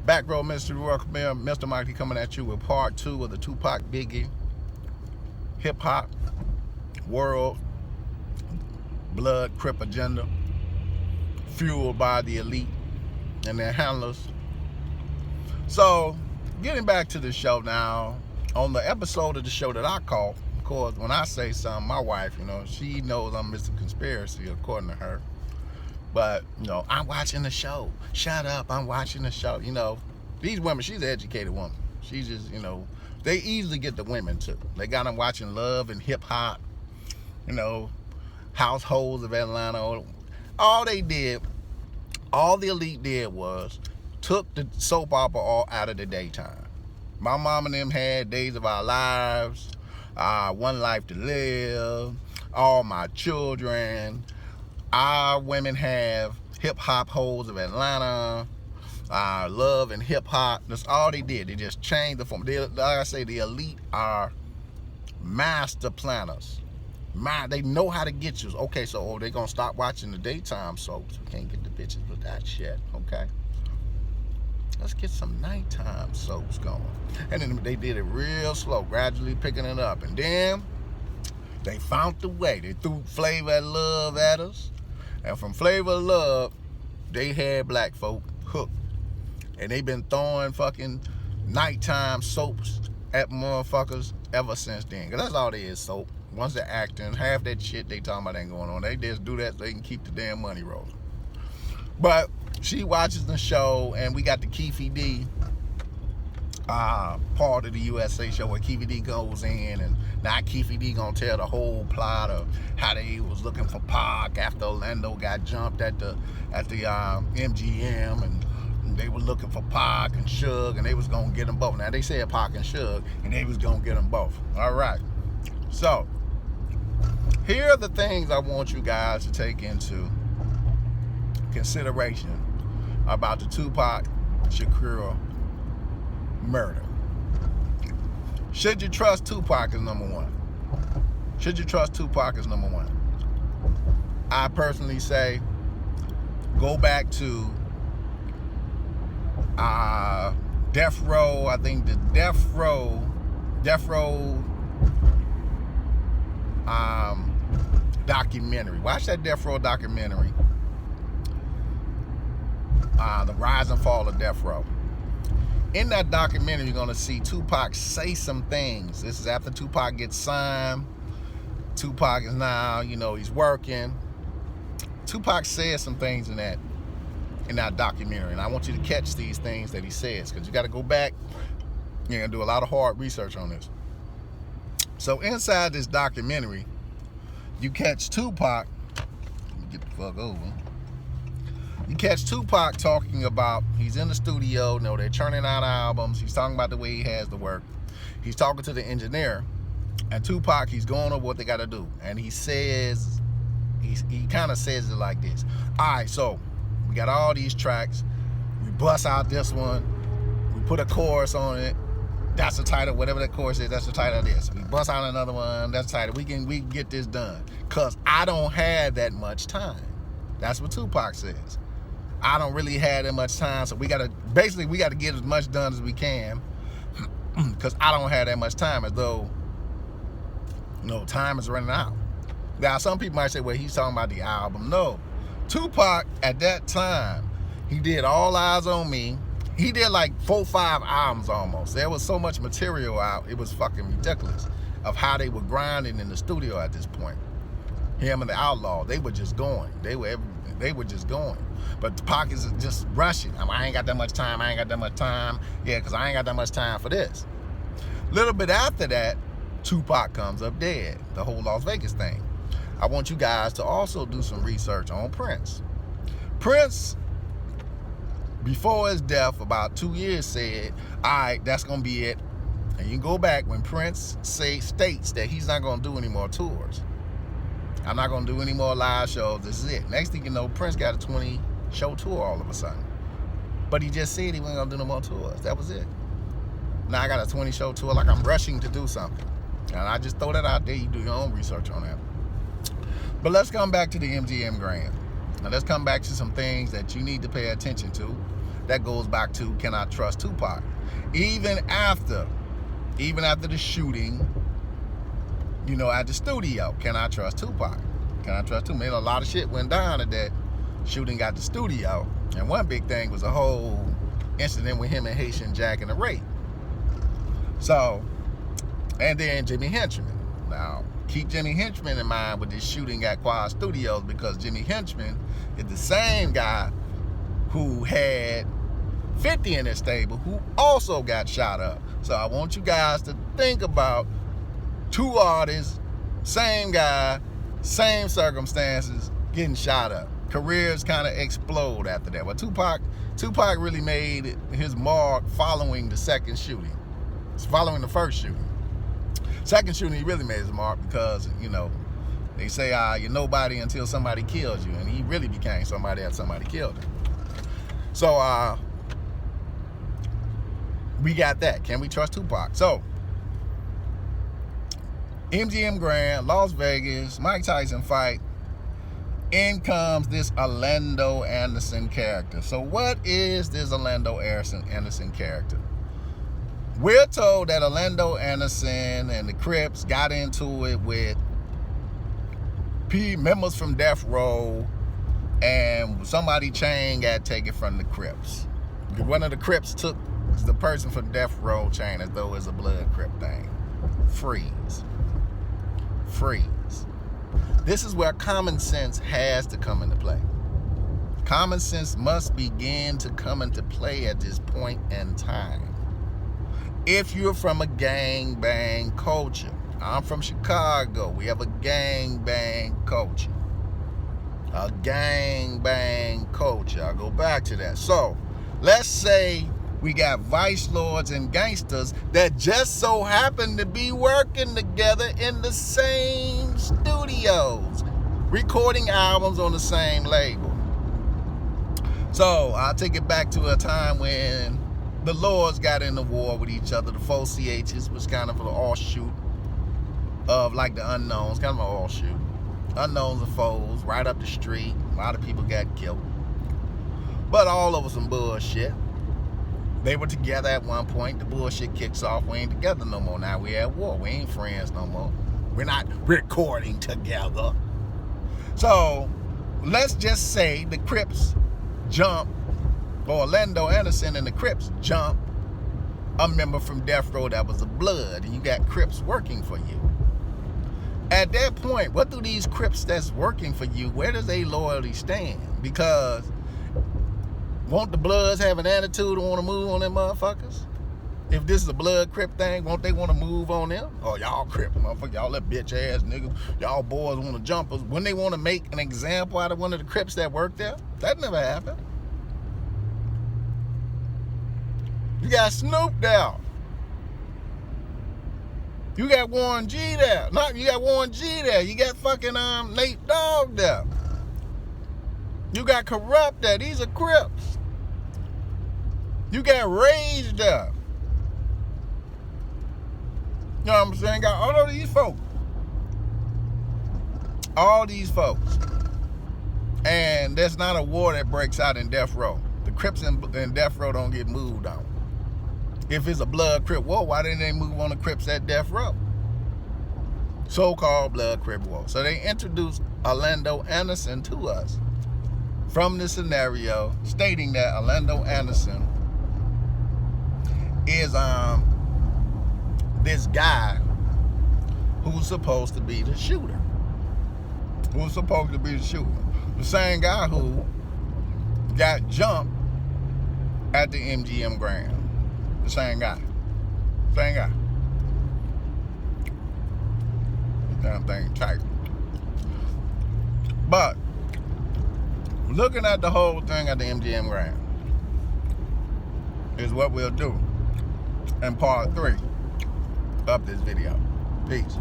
Back Row Mystery World, Mr. Mikey coming at you with part 2 of the Tupac Biggie hip hop world blood Crip agenda, fueled by the elite and their handlers. So, getting back to the show now, on the episode of the show that I caught, of course, when I say something, my wife, she knows I'm Mr. Conspiracy, according to her. But, I'm watching the show. Shut up, I'm watching the show. These women, she's an educated woman. She's just, they easily get the women too. They got them watching Love and Hip Hop, Households of Atlanta. All they did, all the elite did was took the soap opera all out of the daytime. My mom and them had Days of Our Lives, One Life to Live, All My Children. Our women have Hip Hop Hoes of Atlanta, Love and Hip Hop. That's all they did. They just changed the form. Like I say, the elite are master planners. They know how to get you. Okay, so they're going to stop watching the daytime soaps. We can't get the bitches with that shit. Okay. Let's get some nighttime soaps going. And then they did it real slow, gradually picking it up. And then they found the way. They threw Flavor of Love at us. And from Flavor of Love, they had black folk hooked. And they've been throwing fucking nighttime soaps at motherfuckers ever since then. Because that's all they is, soap. Once they're acting, half that shit they talking about ain't going on. They just do that so they can keep the damn money rolling. But she watches the show, and we got the Keefy D part of the USA show where Keefy D goes in, and now Keefy D gonna tell the whole plot of how they was looking for Pac after Orlando got jumped at the MGM, and they were looking for Pac and Suge, and they was gonna get them both. Now they said Pac and Suge, and they was gonna get them both. All right. So here are the things I want you guys to take into consideration about the Tupac Shakur murder. Should you trust Tupac is number one? Should you trust Tupac is number one? I personally say go back to Death Row. I think the Death Row documentary. Watch that Death Row documentary. The Rise and Fall of Death Row. In that documentary, you're going to see Tupac say some things. This is after Tupac gets signed. Tupac is now, he's working. Tupac says some things in that documentary, and I want you to catch these things that he says, because you got to go back. You're going to do a lot of hard research on this. So inside this documentary, you catch Tupac. Let me get the fuck over. You catch Tupac talking about, he's in the studio, they're churning out albums. He's talking about the way he has to work. He's talking to the engineer, and Tupac, he's going over what they got to do. And he says, he kind of says it like this. All right, so we got all these tracks. We bust out this one. We put a chorus on it. That's the title, whatever that chorus is, that's the title of this. We bust out another one, that's the title. We can get this done. Because I don't have that much time. That's what Tupac says. I don't really have that much time, so we gotta get as much done as we can, because I don't have that much time, as though time is running out. Now some people might say, well, he's talking about the album. No, Tupac at that time, he did All Eyes on Me. He did like 4-5 albums almost. There was so much material out, it was fucking ridiculous of how they were grinding in the studio at this point. Him and the Outlaw, they were just going. They were just going. But the Pac is just rushing. I ain't got that much time. Yeah, because I ain't got that much time for this. A little bit after that, Tupac comes up dead. The whole Las Vegas thing. I want you guys to also do some research on Prince. Prince, before his death, about 2 years, said, all right, that's going to be it. And you can go back when Prince states that he's not going to do any more tours. I'm not going to do any more live shows. This is it. Next thing you know, Prince got a 20-show tour all of a sudden. But he just said he wasn't going to do no more tours. That was it. Now I got a 20-show tour like I'm rushing to do something. And I just throw that out there. You do your own research on that. But let's come back to the MGM Grand. Now let's come back to some things that you need to pay attention to. that goes back to, can I trust Tupac? Even after the shooting, you know, at the studio, can I trust Tupac? Can I trust Tupac? A lot of shit went down at that shooting at the studio. And one big thing was a whole incident with him and Haitian Jack and the rape. So, and then Jimmy Henchman. Now, keep Jimmy Henchman in mind with this shooting at Quad Studios, because Jimmy Henchman is the same guy who had 50 in his stable, who also got shot up. So I want you guys to think about two artists, same guy, same circumstances, getting shot up. Careers kind of explode after that. But Tupac really made his mark following the second shooting. It's following the first shooting. Second shooting, he really made his mark because, you know, they say you're nobody until somebody kills you. And he really became somebody after somebody killed him. So we got that. Can we trust Tupac? So MGM Grand, Las Vegas, Mike Tyson fight. In comes this Orlando Anderson character. So what is this Orlando Anderson character? We're told that Orlando Anderson and the Crips got into it with members from Death Row, and somebody chain got taken from the Crips. One of the Crips took the person from Death Row chain as though it's a blood Crip thing. Freeze. This is where common sense has to come into play. Common sense must begin to come into play at this point in time. If you're from a gangbang culture, I'm from Chicago, we have a gangbang culture. A gangbang culture. I'll go back to that. So, let's say we got vice lords and gangsters that just so happen to be working together in the same studios, recording albums on the same label. So I'll take it back to a time when the lords got in the war with each other. The 4 CHs was kind of an offshoot of like the Unknowns, kind of an offshoot. Unknowns and foes, right up the street. A lot of people got killed. But all over some bullshit. They were together at one point. The bullshit kicks off. We ain't together no more. Now we at war. We ain't friends no more. We're not recording together. So let's just say the Crips jump, or Orlando Anderson and the Crips jump a member from Death Row that was a blood, and you got Crips working for you. At that point, what do these Crips that's working for you, where does their loyalty stand? Because won't the Bloods have an attitude and want to move on them motherfuckers? If this is a blood Crip thing, won't they want to move on them? Oh, y'all Crip, motherfucker, y'all that bitch ass niggas, y'all boys want to jump us. When they want to make an example out of one of the Crips that worked there, that never happened. You got Snoop there. You got Warren G there. No, you got Warren G there. You got fucking Nate Dogg there. You got Corrupt there. These are Crips. You got Rage there. You know what I'm saying? Got all of these folks. All these folks. And there's not a war that breaks out in Death Row. The Crips in Death Row don't get moved on. If it's a blood Crip war, why didn't they move on the Crips at Death Row? So-called blood Crip war. So they introduced Orlando Anderson to us from the scenario, stating that Orlando Anderson is this guy who's supposed to be the shooter. The same guy who got jumped at the MGM Grand. The same guy. Damn thing tight. But looking at the whole thing at the MGM Grand is what we'll do in part 3 of this video. Peace.